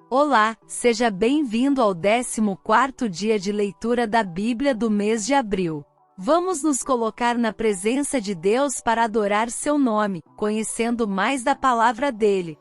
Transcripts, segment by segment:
Olá, seja bem-vindo ao 14º dia de leitura da Bíblia do mês de abril. Vamos nos colocar na presença de Deus para adorar seu nome, conhecendo mais da palavra dele.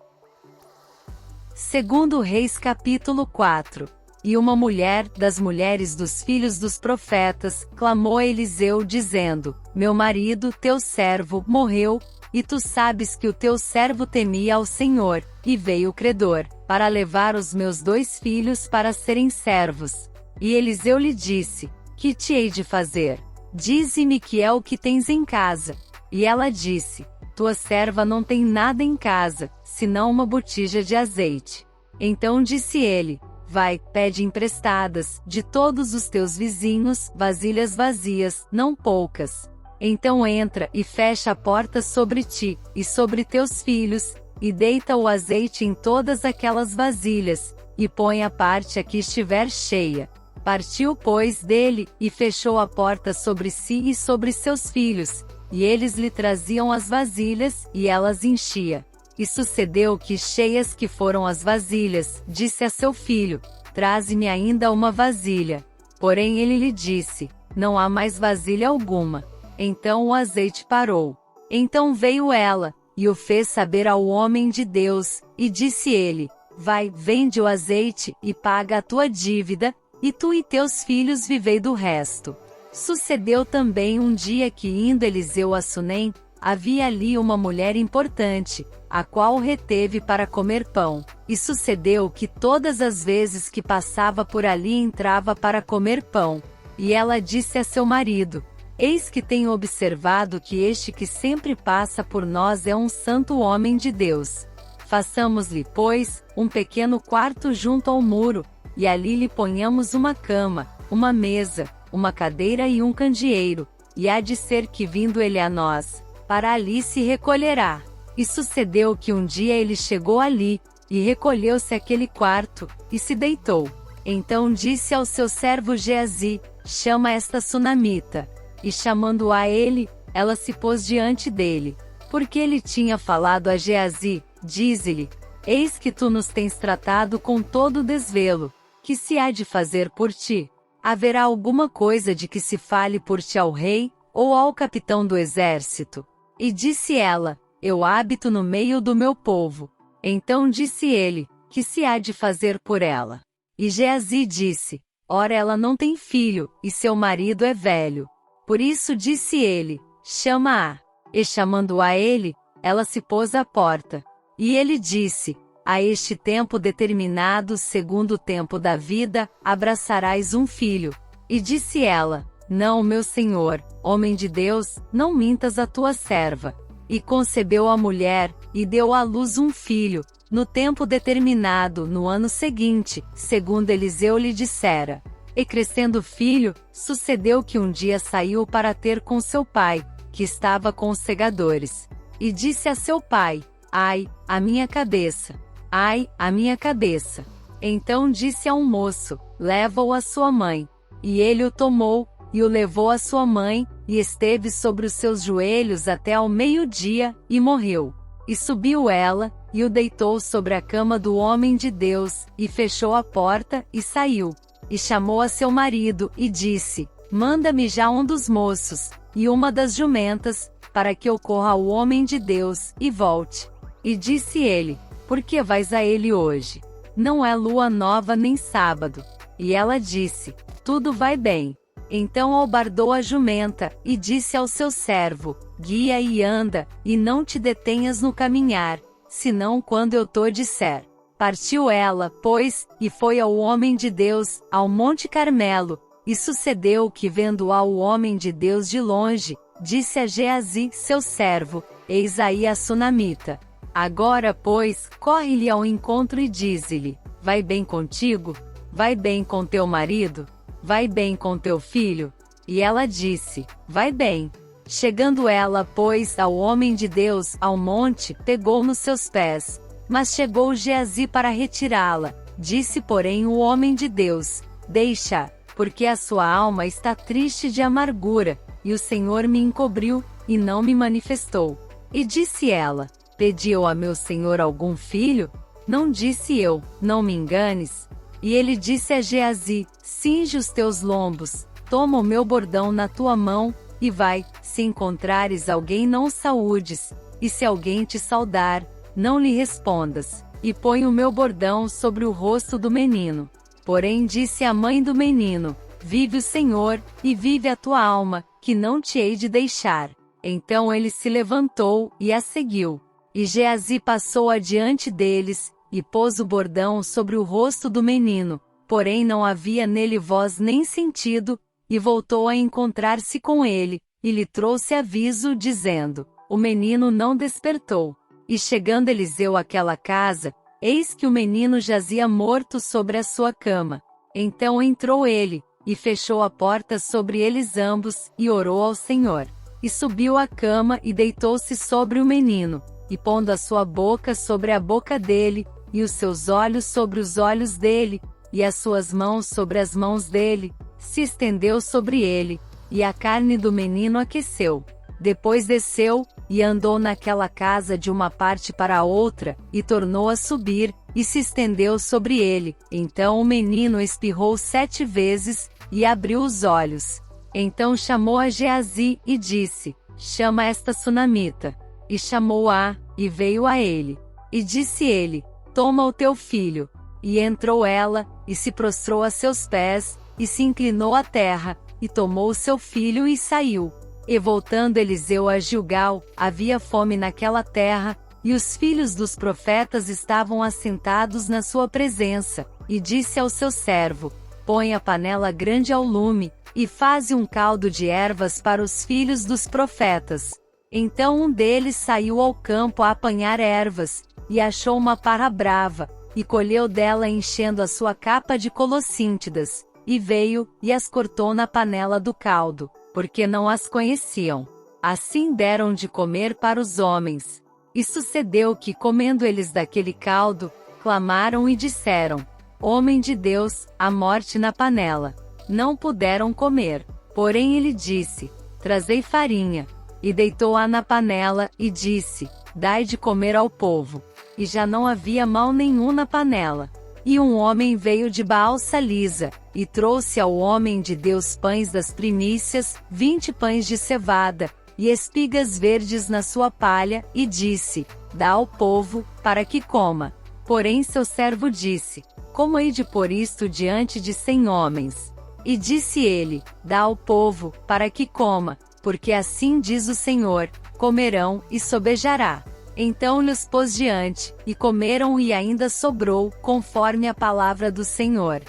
Segundo Reis capítulo 4. E uma mulher, das mulheres dos filhos dos profetas, clamou a Eliseu dizendo: Meu marido, teu servo, morreu, e tu sabes que o teu servo temia ao Senhor, e veio o credor, para levar os meus 2 filhos para serem servos. E Eliseu lhe disse: Que te hei de fazer? Dize-me que é o que tens em casa. E ela disse: Tua serva não tem nada em casa, senão uma botija de azeite. Então disse ele: Vai, pede emprestadas, de todos os teus vizinhos, vasilhas vazias, não poucas. Então entra e fecha a porta sobre ti, e sobre teus filhos, e deita o azeite em todas aquelas vasilhas, e põe a parte a que estiver cheia. Partiu, pois, dele, e fechou a porta sobre si e sobre seus filhos, e eles lhe traziam as vasilhas, e elas enchia. E sucedeu que, cheias que foram as vasilhas, disse a seu filho: Traze-me ainda uma vasilha. Porém ele lhe disse: Não há mais vasilha alguma. Então o azeite parou. Então veio ela, e o fez saber ao homem de Deus, e disse ele: Vai, vende o azeite, e paga a tua dívida, e tu e teus filhos vivei do resto. Sucedeu também um dia que, indo Eliseu a Sunem, havia ali uma mulher importante, a qual o reteve para comer pão. E sucedeu que todas as vezes que passava por ali entrava para comer pão. E ela disse a seu marido: Eis que tenho observado que este que sempre passa por nós é um santo homem de Deus. Façamos-lhe, pois, um pequeno quarto junto ao muro, e ali lhe ponhamos uma cama, uma mesa, uma cadeira e um candeeiro, e há de ser que vindo ele a nós, para ali se recolherá. E sucedeu que um dia ele chegou ali, e recolheu-se àquele quarto, e se deitou. Então disse ao seu servo Geazi: Chama esta sunamita. E chamando-a a ele, ela se pôs diante dele. Porque ele tinha falado a Geazi, dize-lhe: Eis que tu nos tens tratado com todo desvelo. Que se há de fazer por ti? Haverá alguma coisa de que se fale por ti ao rei, ou ao capitão do exército? E disse ela: Eu habito no meio do meu povo. Então disse ele: Que se há de fazer por ela? E Geazi disse: Ora, ela não tem filho, e seu marido é velho. Por isso disse ele: Chama-a. E chamando-a ele, ela se pôs à porta. E ele disse: A este tempo determinado, segundo o tempo da vida, abraçarás um filho. E disse ela: Não, meu senhor, homem de Deus, não mintas a tua serva. E concebeu a mulher, e deu à luz um filho, no tempo determinado, no ano seguinte, segundo Eliseu lhe dissera. E crescendo o filho, sucedeu que um dia saiu para ter com seu pai, que estava com os segadores. E disse a seu pai: Ai, a minha cabeça! Ai, a minha cabeça! Então disse a um moço: Leva-o à sua mãe. E ele o tomou, e o levou à sua mãe, e esteve sobre os seus joelhos até ao meio-dia, e morreu. E subiu ela, e o deitou sobre a cama do homem de Deus, e fechou a porta, e saiu. E chamou a seu marido, e disse: Manda-me já um dos moços, e uma das jumentas, para que eu corra ao homem de Deus, e volte. E disse ele: Por que vais a ele hoje? Não é lua nova nem sábado. E ela disse: Tudo vai bem. Então albardou a jumenta, e disse ao seu servo: Guia e anda, e não te detenhas no caminhar, senão quando eu to disser. Partiu ela, pois, e foi ao homem de Deus, ao Monte Carmelo. E sucedeu que, vendo-a o homem de Deus de longe, disse a Geazi, seu servo: Eis aí a sunamita. Agora, pois, corre-lhe ao encontro e dize-lhe: Vai bem contigo? Vai bem com teu marido? Vai bem com teu filho? E ela disse: Vai bem. Chegando ela, pois, ao homem de Deus, ao monte, pegou nos seus pés. Mas chegou Geazi para retirá-la. Disse, porém, o homem de Deus: Deixa, porque a sua alma está triste de amargura, e o Senhor me encobriu, e não me manifestou. E disse ela: Pediu a meu senhor algum filho? Não disse eu, não me enganes? E ele disse a Geazi: cinge os teus lombos, toma o meu bordão na tua mão, e vai, se encontrares alguém não o saúdes, e se alguém te saudar, não lhe respondas, e põe o meu bordão sobre o rosto do menino. Porém disse a mãe do menino: vive o Senhor, e vive a tua alma, que não te hei de deixar. Então ele se levantou, e a seguiu. E Geazi passou adiante deles, e pôs o bordão sobre o rosto do menino, porém não havia nele voz nem sentido, e voltou a encontrar-se com ele, e lhe trouxe aviso, dizendo: o menino não despertou. E chegando Eliseu àquela casa, eis que o menino jazia morto sobre a sua cama. Então entrou ele, e fechou a porta sobre eles ambos, e orou ao Senhor. E subiu à cama e deitou-se sobre o menino, e pondo a sua boca sobre a boca dele, e os seus olhos sobre os olhos dele, e as suas mãos sobre as mãos dele, se estendeu sobre ele, e a carne do menino aqueceu. Depois desceu, e andou naquela casa de uma parte para a outra, e tornou a subir, e se estendeu sobre ele. Então o menino espirrou 7 vezes, e abriu os olhos. Então chamou a Geazi, e disse: chama esta sunamita. E chamou-a, e veio a ele. E disse ele: toma o teu filho. E entrou ela, e se prostrou a seus pés, e se inclinou à terra, e tomou o seu filho e saiu. E voltando Eliseu a Gilgal, havia fome naquela terra, e os filhos dos profetas estavam assentados na sua presença. E disse ao seu servo: põe a panela grande ao lume, e faze um caldo de ervas para os filhos dos profetas. Então um deles saiu ao campo a apanhar ervas, e achou uma parra brava, e colheu dela enchendo a sua capa de colossíntidas, e veio, e as cortou na panela do caldo, porque não as conheciam. Assim deram de comer para os homens. E sucedeu que, comendo eles daquele caldo, clamaram e disseram: homem de Deus, a morte na panela. Não puderam comer. Porém ele disse: trazei farinha. E deitou-a na panela, e disse: dai de comer ao povo. E já não havia mal nenhum na panela. E um homem veio de Baal-salisa, e trouxe ao homem de Deus pães das primícias, 20 pães de cevada, e espigas verdes na sua palha, e disse: dá ao povo, para que coma. Porém seu servo disse: como hei de pôr isto diante de 100 homens? E disse ele: dá ao povo, para que coma, porque assim diz o Senhor: comerão, e sobejará. Então lhes pôs diante, e comeram, e ainda sobrou, conforme a palavra do Senhor.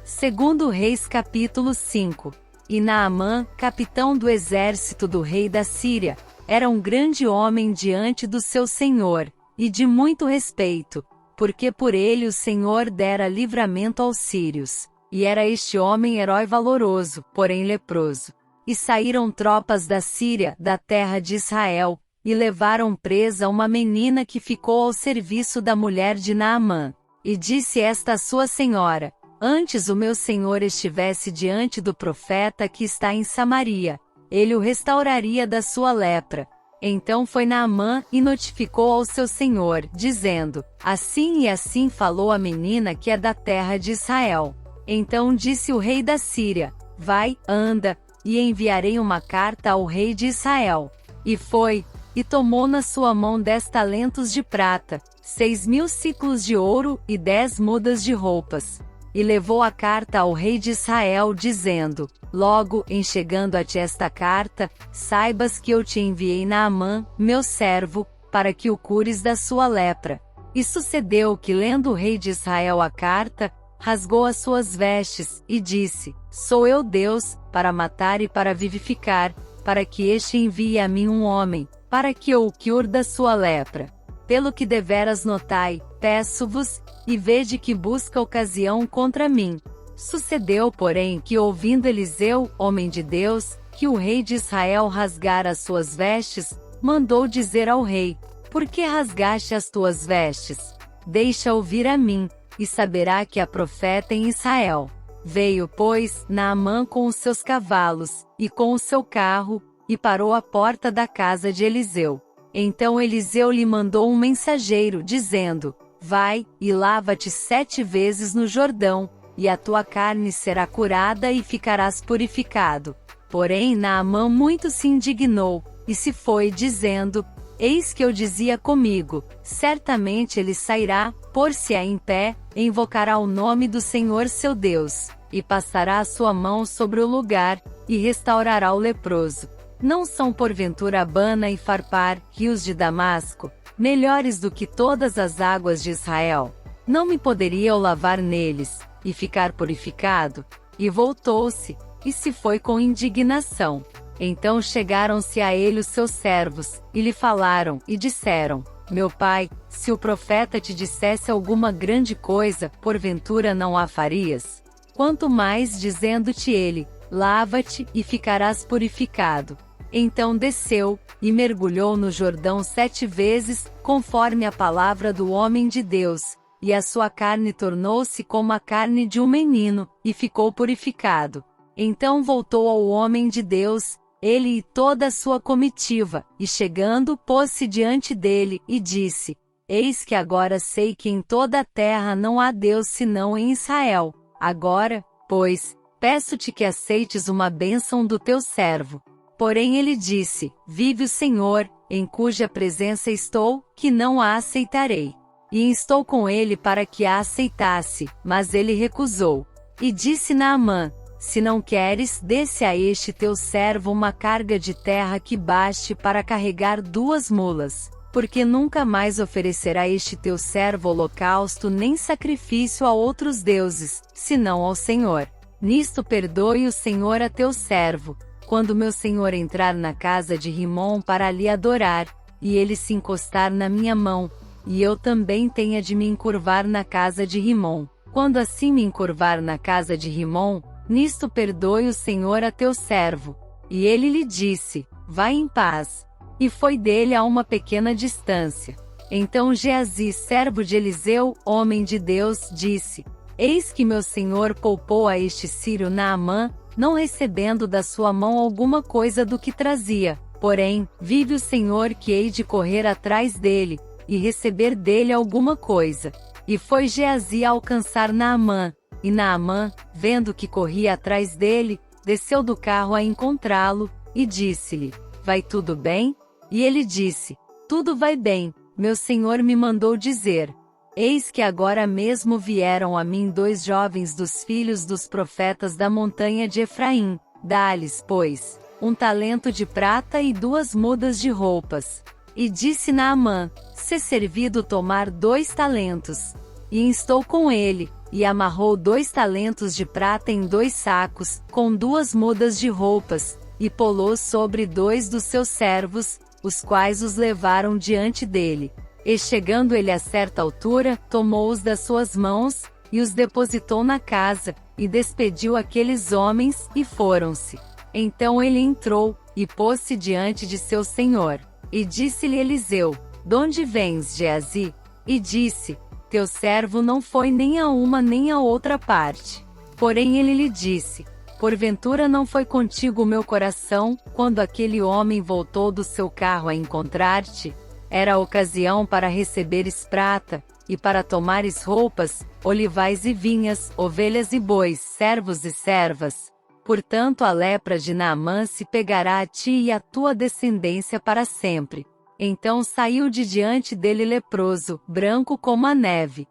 Segundo Reis capítulo 5. E Naamã, capitão do exército do rei da Síria, era um grande homem diante do seu senhor, e de muito respeito, porque por ele o Senhor dera livramento aos sírios. E era este homem herói valoroso, porém leproso. E saíram tropas da Síria, da terra de Israel, e levaram presa uma menina que ficou ao serviço da mulher de Naamã. E disse esta à sua senhora: antes o meu senhor estivesse diante do profeta que está em Samaria, ele o restauraria da sua lepra. Então foi Naamã e notificou ao seu senhor, dizendo: assim e assim falou a menina que é da terra de Israel. Então disse o rei da Síria: vai, anda, e enviarei uma carta ao rei de Israel. E foi, e tomou na sua mão 10 talentos de prata, 6.000 siclos de ouro, e 10 mudas de roupas. E levou a carta ao rei de Israel, dizendo: logo, em chegando a ti esta carta, saibas que eu te enviei Naamã, meu servo, para que o cures da sua lepra. E sucedeu que, lendo o rei de Israel a carta, rasgou as suas vestes, e disse: sou eu Deus, para matar e para vivificar, para que este envie a mim um homem, para que eu o cure da sua lepra. Pelo que deveras notai, peço-vos, e vede que busca ocasião contra mim. Sucedeu, porém, que ouvindo Eliseu, homem de Deus, que o rei de Israel rasgara as suas vestes, mandou dizer ao rei: por que rasgaste as tuas vestes? Deixa ouvir a mim, e saberá que há profeta em Israel. Veio, pois, Naamã com os seus cavalos, e com o seu carro, e parou à porta da casa de Eliseu. Então Eliseu lhe mandou um mensageiro, dizendo: vai, e lava-te 7 vezes no Jordão, e a tua carne será curada e ficarás purificado. Porém Naamã muito se indignou, e se foi, dizendo: Eis que eu dizia comigo, certamente ele sairá, pôr-se-á em pé, invocará o nome do Senhor seu Deus, e passará a sua mão sobre o lugar, e restaurará o leproso. Não são porventura Abana e Farpar, rios de Damasco, melhores do que todas as águas de Israel? Não me poderia eu lavar neles, e ficar purificado? E voltou-se, e se foi com indignação. Então chegaram-se a ele os seus servos, e lhe falaram, e disseram: Meu pai, se o profeta te dissesse alguma grande coisa, porventura não a farias? Quanto mais dizendo-te ele: Lava-te, e ficarás purificado. Então desceu, e mergulhou no Jordão 7 vezes, conforme a palavra do homem de Deus, e a sua carne tornou-se como a carne de um menino, e ficou purificado. Então voltou ao homem de Deus, ele e toda a sua comitiva, e chegando, pôs-se diante dele, e disse: Eis que agora sei que em toda a terra não há Deus senão em Israel. Agora, pois, peço-te que aceites uma bênção do teu servo. Porém ele disse: Vive o Senhor, em cuja presença estou, que não a aceitarei. E instou com ele para que a aceitasse, mas ele recusou. E disse Naamã: Se não queres, dê-se a este teu servo uma carga de terra que baste para carregar 2 mulas, porque nunca mais oferecerá este teu servo holocausto nem sacrifício a outros deuses, senão ao Senhor. Nisto perdoe o Senhor a teu servo, quando meu senhor entrar na casa de Rimom para lhe adorar, e ele se encostar na minha mão, e eu também tenha de me encurvar na casa de Rimom. Quando assim me encurvar na casa de Rimom, nisto perdoe o Senhor a teu servo. E ele lhe disse: Vai em paz. E foi dele a uma pequena distância. Então Geazi, servo de Eliseu, homem de Deus, disse: Eis que meu senhor poupou a este sírio Naamã, não recebendo da sua mão alguma coisa do que trazia. Porém, vive o Senhor que hei de correr atrás dele, e receber dele alguma coisa. E foi Geazi a alcançar Naamã, e Naamã, vendo que corria atrás dele, desceu do carro a encontrá-lo, e disse-lhe: Vai tudo bem? E ele disse: Tudo vai bem, meu senhor me mandou dizer. Eis que agora mesmo vieram a mim 2 jovens dos filhos dos profetas da montanha de Efraim. Dá-lhes, pois, 1 talento de prata e 2 mudas de roupas. E disse Naamã: Se servido tomar 2 talentos. E instou com ele, e amarrou 2 talentos de prata em 2 sacos, com 2 mudas de roupas, e pô-los sobre 2 dos seus servos, os quais os levaram diante dele. E chegando ele a certa altura, tomou-os das suas mãos, e os depositou na casa, e despediu aqueles homens, e foram-se. Então ele entrou, e pôs-se diante de seu senhor. E disse-lhe Eliseu: Donde vens, Geazi? E disse: Teu servo não foi nem a uma nem a outra parte. Porém ele lhe disse: Porventura não foi contigo o meu coração, quando aquele homem voltou do seu carro a encontrar-te? Era a ocasião para receberes prata, e para tomares roupas, olivais e vinhas, ovelhas e bois, servos e servas. Portanto a lepra de Naamã se pegará a ti e à tua descendência para sempre. Então saiu de diante dele leproso, branco como a neve.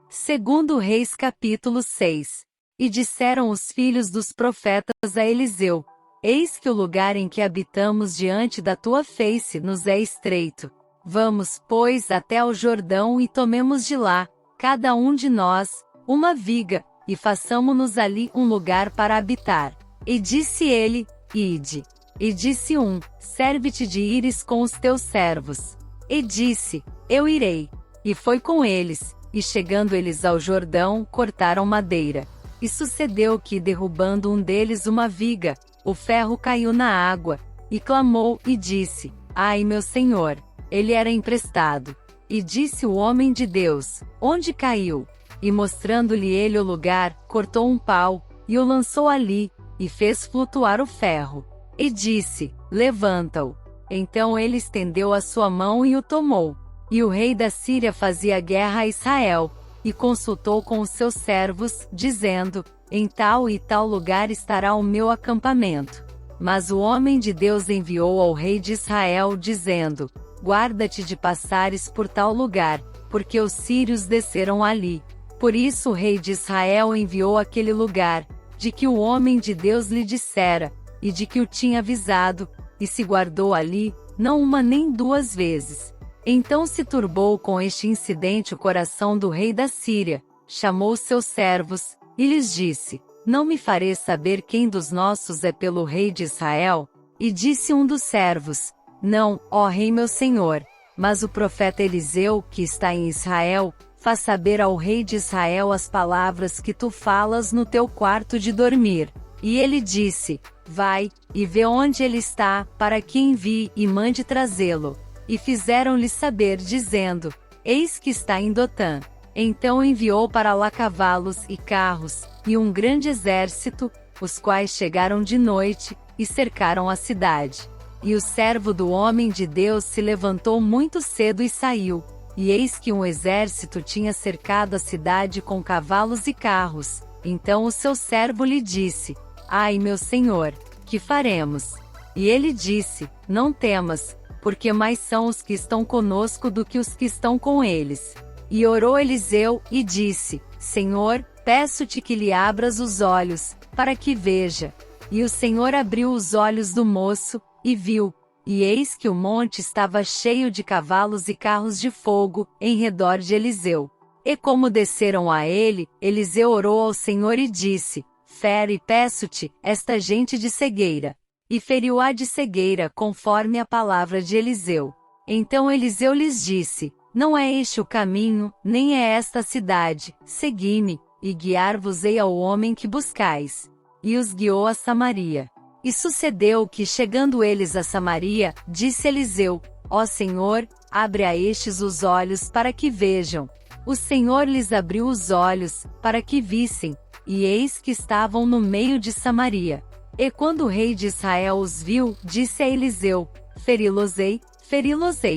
2 Reis capítulo 6. E disseram os filhos dos profetas a Eliseu: Eis que o lugar em que habitamos diante da tua face nos é estreito. Vamos, pois, até ao Jordão e tomemos de lá, cada um de nós, uma viga, e façamo-nos ali um lugar para habitar. E disse ele: Ide. E disse um: Serve-te de ires com os teus servos. E disse: Eu irei. E foi com eles, e chegando eles ao Jordão, cortaram madeira. E sucedeu que, derrubando um deles uma viga, o ferro caiu na água, e clamou, e disse: Ai, meu senhor! Ele era emprestado. E disse o homem de Deus: Onde caiu? E mostrando-lhe ele o lugar, cortou um pau, e o lançou ali, e fez flutuar o ferro. E disse: Levanta-o. Então ele estendeu a sua mão e o tomou. E o rei da Síria fazia guerra a Israel, e consultou com os seus servos, dizendo: em tal e tal lugar estará o meu acampamento. Mas o homem de Deus enviou ao rei de Israel, dizendo: guarda-te de passares por tal lugar, porque os sírios desceram ali. Por isso o rei de Israel enviou àquele lugar, de que o homem de Deus lhe dissera, e de que o tinha avisado, e se guardou ali, não uma nem duas vezes. Então se turbou com este incidente o coração do rei da Síria, chamou seus servos, e lhes disse: não me fareis saber quem dos nossos é pelo rei de Israel? E disse um dos servos: não, ó rei meu senhor, mas o profeta Eliseu, que está em Israel, faz saber ao rei de Israel as palavras que tu falas no teu quarto de dormir. E ele disse: vai, e vê onde ele está, para que envie e mande trazê-lo. E fizeram-lhe saber, dizendo: eis que está em Dotã. Então enviou para lá cavalos e carros, e um grande exército, os quais chegaram de noite, e cercaram a cidade. E o servo do homem de Deus se levantou muito cedo e saiu, e eis que um exército tinha cercado a cidade com cavalos e carros. Então o seu servo lhe disse: ai meu senhor, que faremos? E ele disse: não temas, porque mais são os que estão conosco do que os que estão com eles. E orou Eliseu, e disse: Senhor, peço-te que lhe abras os olhos, para que veja. E o Senhor abriu os olhos do moço, e viu, e eis que o monte estava cheio de cavalos e carros de fogo, em redor de Eliseu. E como desceram a ele, Eliseu orou ao Senhor e disse: fere, peço-te, esta gente de cegueira. E feriu-a de cegueira conforme a palavra de Eliseu. Então Eliseu lhes disse: não é este o caminho, nem é esta a cidade, segui-me, e guiar-vos-ei ao homem que buscais. E os guiou a Samaria. E sucedeu que, chegando eles a Samaria, disse Eliseu: ó Senhor, abre a estes os olhos para que vejam. O Senhor lhes abriu os olhos, para que vissem, e eis que estavam no meio de Samaria. E quando o rei de Israel os viu, disse a Eliseu: feri-los-ei,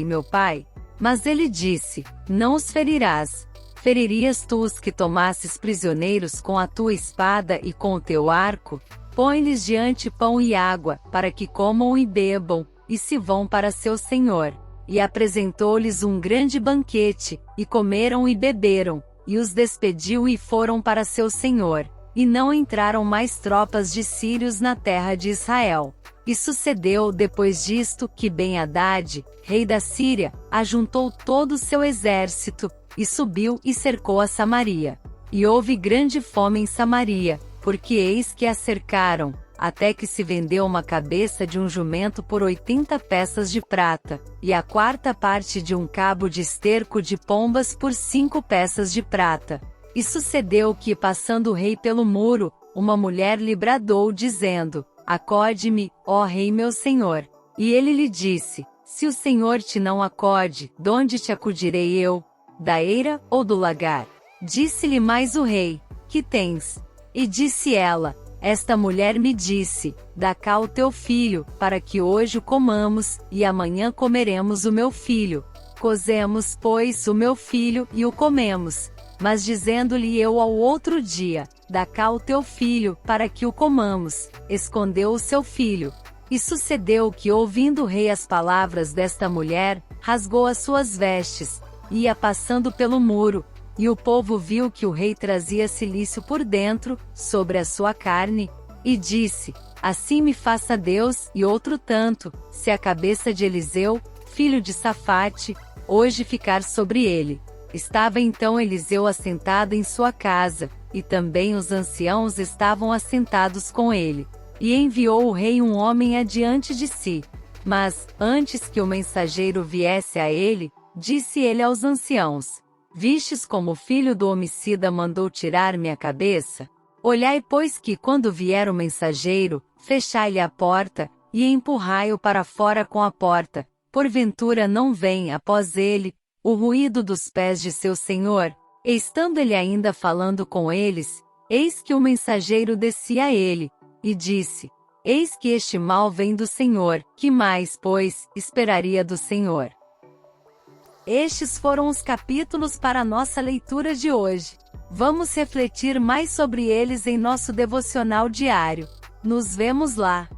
meu pai. Mas ele disse: não os ferirás. Feririas tu os que tomasses prisioneiros com a tua espada e com o teu arco? Põe-lhes diante pão e água, para que comam e bebam, e se vão para seu senhor. E apresentou-lhes um grande banquete, e comeram e beberam, e os despediu e foram para seu senhor. E não entraram mais tropas de sírios na terra de Israel. E sucedeu depois disto que Ben-Hadad, rei da Síria, ajuntou todo o seu exército, e subiu e cercou a Samaria. E houve grande fome em Samaria, porque eis que a cercaram, até que se vendeu uma cabeça de um jumento por 80 peças de prata, e a quarta parte de um cabo de esterco de pombas por 5 peças de prata. E sucedeu que, passando o rei pelo muro, uma mulher lhe bradou, dizendo: acode-me, ó rei meu senhor. E ele lhe disse: se o Senhor te não acode, donde te acudirei eu? Da eira, ou do lagar? Disse-lhe mais o rei: que tens? E disse ela: esta mulher me disse: dá cá o teu filho, para que hoje o comamos, e amanhã comeremos o meu filho. Cozemos, pois, o meu filho, e o comemos. Mas dizendo-lhe eu ao outro dia: dá cá o teu filho, para que o comamos, escondeu o seu filho. E sucedeu que, ouvindo o rei as palavras desta mulher, rasgou as suas vestes, e ia passando pelo muro, e o povo viu que o rei trazia cilício por dentro, sobre a sua carne, e disse: assim me faça Deus, e outro tanto, se a cabeça de Eliseu, filho de Safate, hoje ficar sobre ele. Estava então Eliseu assentado em sua casa, e também os anciãos estavam assentados com ele. E enviou o rei um homem adiante de si. Mas, antes que o mensageiro viesse a ele, disse ele aos anciãos: vistes como o filho do homicida mandou tirar-me a cabeça? Olhai, pois, que quando vier o mensageiro, fechai-lhe a porta, e empurrai-o para fora com a porta, porventura não vem após ele o ruído dos pés de seu senhor. E estando ele ainda falando com eles, eis que o mensageiro descia a ele, e disse: eis que este mal vem do Senhor, que mais, pois, esperaria do Senhor? Estes foram os capítulos para a nossa leitura de hoje. Vamos refletir mais sobre eles em nosso devocional diário. Nos vemos lá!